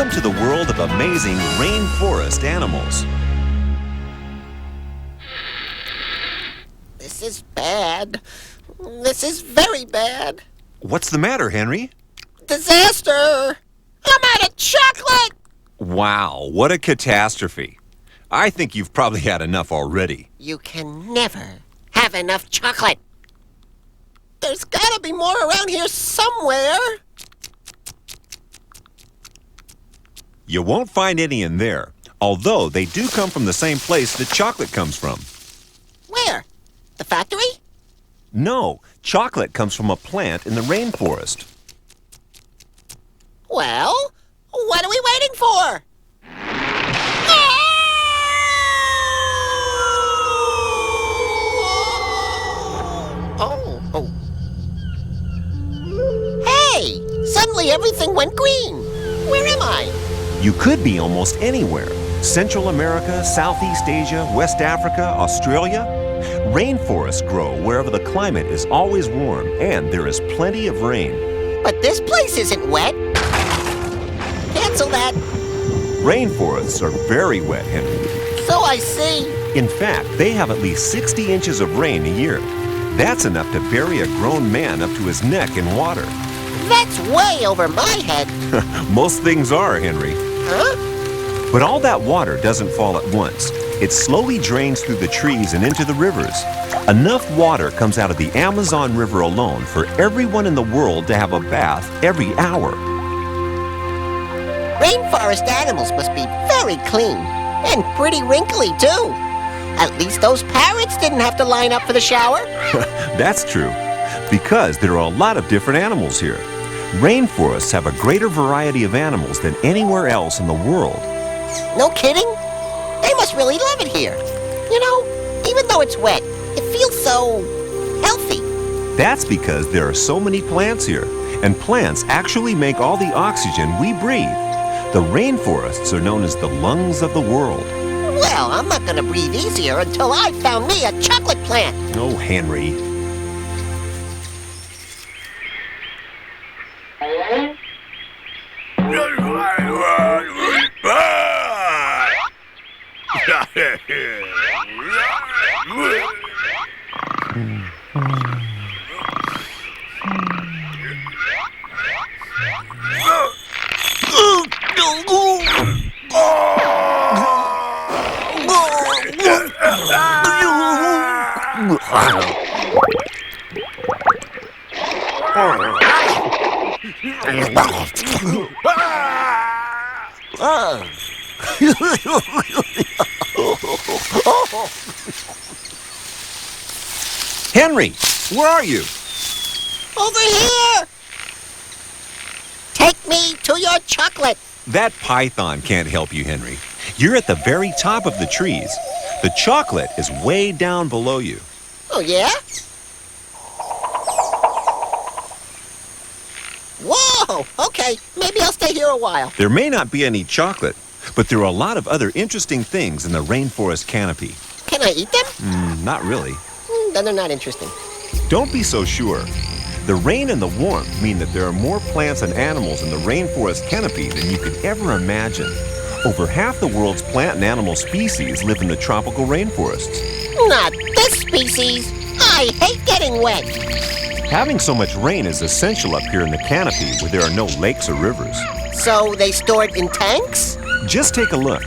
Welcome to the world of amazing rainforest animals. This is bad. This is very bad. What's the matter, Henry? Disaster! I'm out of chocolate! Wow, what a catastrophe. I think you've probably had enough already. You can never have enough chocolate. There's gotta be more around here somewhere. You won't find any in there, although they do come from the same place that chocolate comes from. Where? The factory? No, chocolate comes from a plant in the rainforest. Well, what are we waiting for? Oh. Hey! Suddenly everything went green. Where am I? You could be almost anywhere. Central America, Southeast Asia, West Africa, Australia. Rainforests grow wherever the climate is always warm and there is plenty of rain. But this place isn't wet. Cancel that. Rainforests are very wet, Henry. So I see. In fact, they have at least 60 inches of rain a year. That's enough to bury a grown man up to his neck in water. That's way over my head. Most things are, Henry. Huh? But all that water doesn't fall at once. It slowly drains through the trees and into the rivers. Enough water comes out of the Amazon River alone for everyone in the world to have a bath every hour. Rainforest animals must be very clean and pretty wrinkly, too. At least those parrots didn't have to line up for the shower. That's true, because there are a lot of different animals here. Rainforests have a greater variety of animals than anywhere else in the world. No kidding? They must really love it here. You know, even though it's wet, it feels so healthy. That's because there are so many plants here, and plants actually make all the oxygen we breathe. The rainforests are known as the lungs of the world. Well, I'm not going to breathe easier until I found me a chocolate plant. Oh, Henry. Henry, where are you? Over here! Take me to your chocolate. That python can't help you, Henry. You're at the very top of the trees. The chocolate is way down below you. Oh, yeah? Whoa! Okay, maybe I'll stay here a while. There may not be any chocolate, but there are a lot of other interesting things in the rainforest canopy. Can I eat them? Not really. Then they're not interesting. Don't be so sure. The rain and the warmth mean that there are more plants and animals in the rainforest canopy than you could ever imagine. Over half the world's plant and animal species live in the tropical rainforests. Not this species. I hate getting wet. Having so much rain is essential up here in the canopy where there are no lakes or rivers. So they store it in tanks? Just take a look.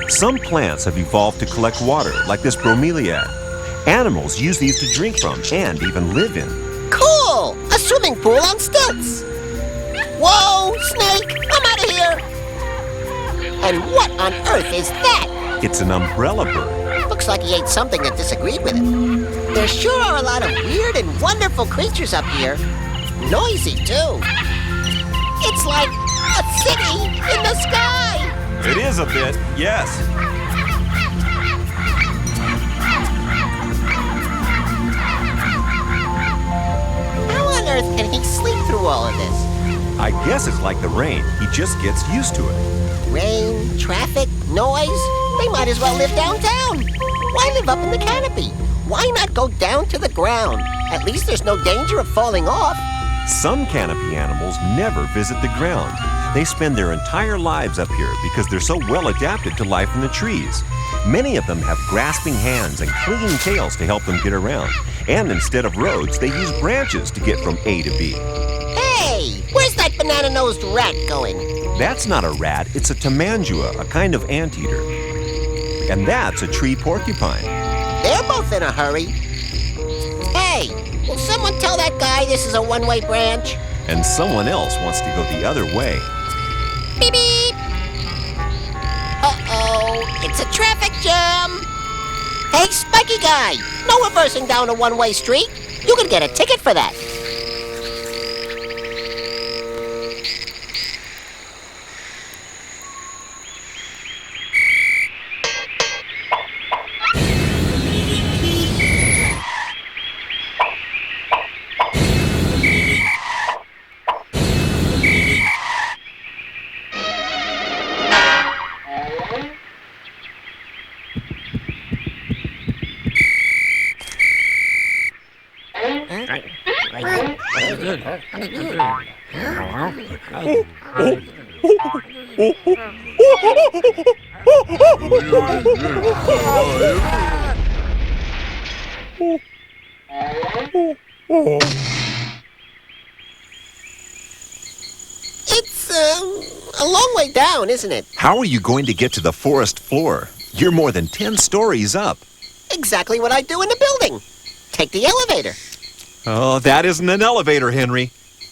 Some plants have evolved to collect water, like this bromeliad. Animals use these to drink from and even live in. Cool! A swimming pool on stilts. Whoa, snake! I'm out of here! And what on earth is that? It's an umbrella bird. Looks like he ate something that disagreed with him. There sure are a lot of weird and wonderful creatures up here. Noisy, too. It's like a city in the sky! It is a bit, yes. How on earth can he sleep through all of this? I guess it's like the rain. He just gets used to it. Rain, traffic, noise. They might as well live downtown. Why live up in the canopy? Why not go down to the ground? At least there's no danger of falling off. Some canopy animals never visit the ground. They spend their entire lives up here because they're so well adapted to life in the trees. Many of them have grasping hands and clinging tails to help them get around. And instead of roads, they use branches to get from A to B. Hey, where's that banana-nosed rat going? That's not a rat, it's a tamandua, a kind of anteater. And that's a tree porcupine. They're both in a hurry. Hey, will someone tell that guy this is a one-way branch? And someone else wants to go the other way. Beep, beep. Uh-oh, it's a traffic jam. Hey, Spiky Guy, no reversing down a one-way street. You can get a ticket for that. It's a long way down, isn't it? How are you going to get to the forest floor? You're more than 10 stories up. Exactly what I do in the building. Take the elevator. Oh, that isn't an elevator, Henry.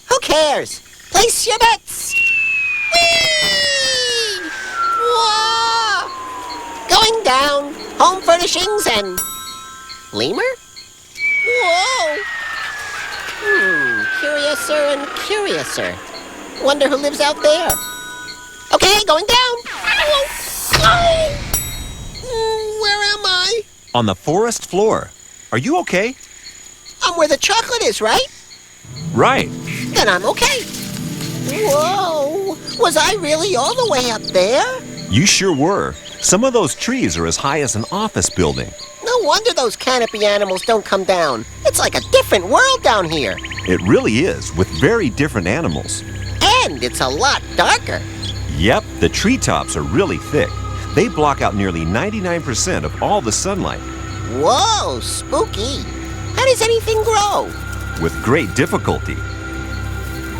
Who cares? Place your bets. Whee! Whoa! Going down. Home furnishings and... lemur? Whoa! Curiouser and curiouser. Wonder who lives out there. Okay, going down. Oh! Where am I? On the forest floor. Are you okay? I'm where the chocolate is, right? Right. Then I'm okay. Whoa! Was I really all the way up there? You sure were. Some of those trees are as high as an office building. No wonder those canopy animals don't come down. It's like a different world down here. It really is, with very different animals. And it's a lot darker. Yep, the treetops are really thick. They block out nearly 99% of all the sunlight. Whoa, spooky. How does anything grow? With great difficulty.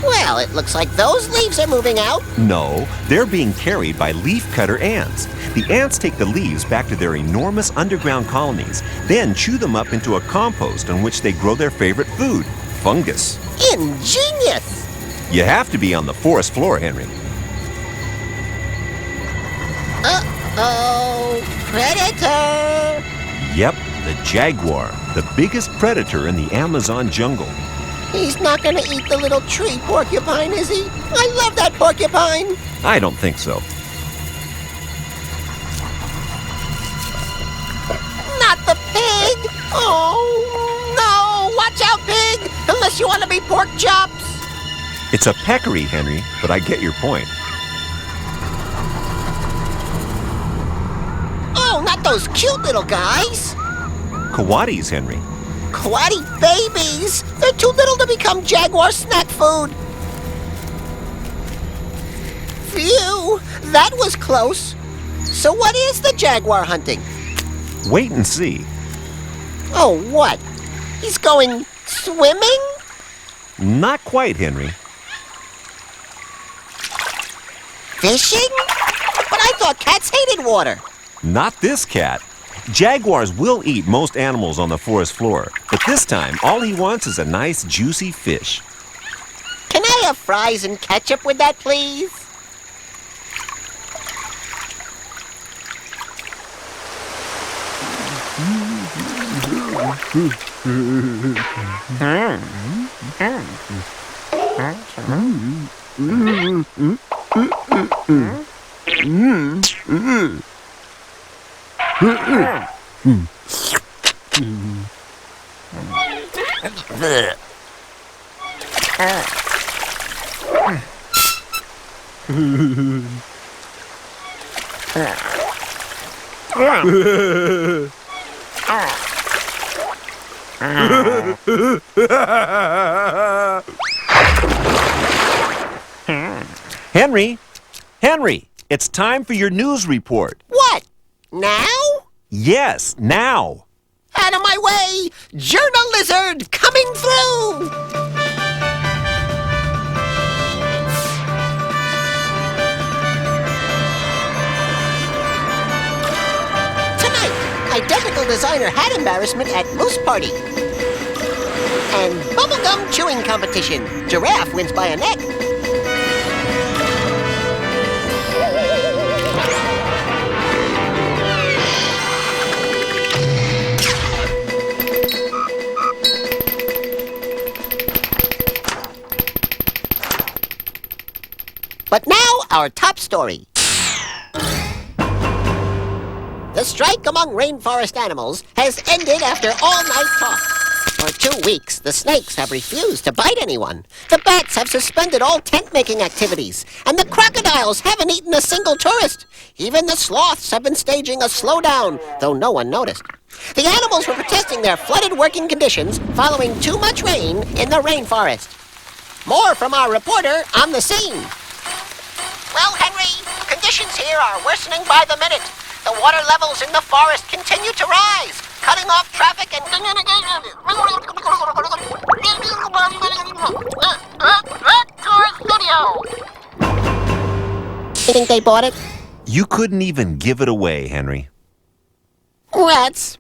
Well, it looks like those leaves are moving out. No, they're being carried by leafcutter ants. The ants take the leaves back to their enormous underground colonies, then chew them up into a compost on which they grow their favorite food, fungus. Ingenious! You have to be on the forest floor, Henry. Uh-oh, predator! Yep, the jaguar, the biggest predator in the Amazon jungle. He's not gonna eat the little tree porcupine, is he? I love that porcupine! I don't think so. Not the pig! Oh, no! Watch out, pig! Unless you want to be pork chops! It's a peccary, Henry, but I get your point. Oh, not those cute little guys! Coatis, Henry. Coati babies! They're too little to become jaguar snack food! Phew! That was close! So what is the jaguar hunting? Wait and see. Oh, what? He's going swimming? Not quite, Henry. Fishing? But I thought cats hated water. Not this cat. Jaguars will eat most animals on the forest floor, but this time all he wants is a nice juicy fish. Can I have fries and ketchup with that, please? Henry! Henry! It's time for your news report. What? Now? Yes, now. Out of my way! Journal Lizard coming through! Tonight, identical designer hat embarrassment at Moose Party. And bubblegum chewing competition. Giraffe wins by a neck. But now, our top story. The strike among rainforest animals has ended after all-night talks. For 2 weeks, the snakes have refused to bite anyone. The bats have suspended all tent-making activities. And the crocodiles haven't eaten a single tourist. Even the sloths have been staging a slowdown, though no one noticed. The animals were protesting their flooded working conditions following too much rain in the rainforest. More from our reporter on the scene. Well, Henry, conditions here are worsening by the minute. The water levels in the forest continue to rise, cutting off traffic and... You think they bought it? You couldn't even give it away, Henry. Rats.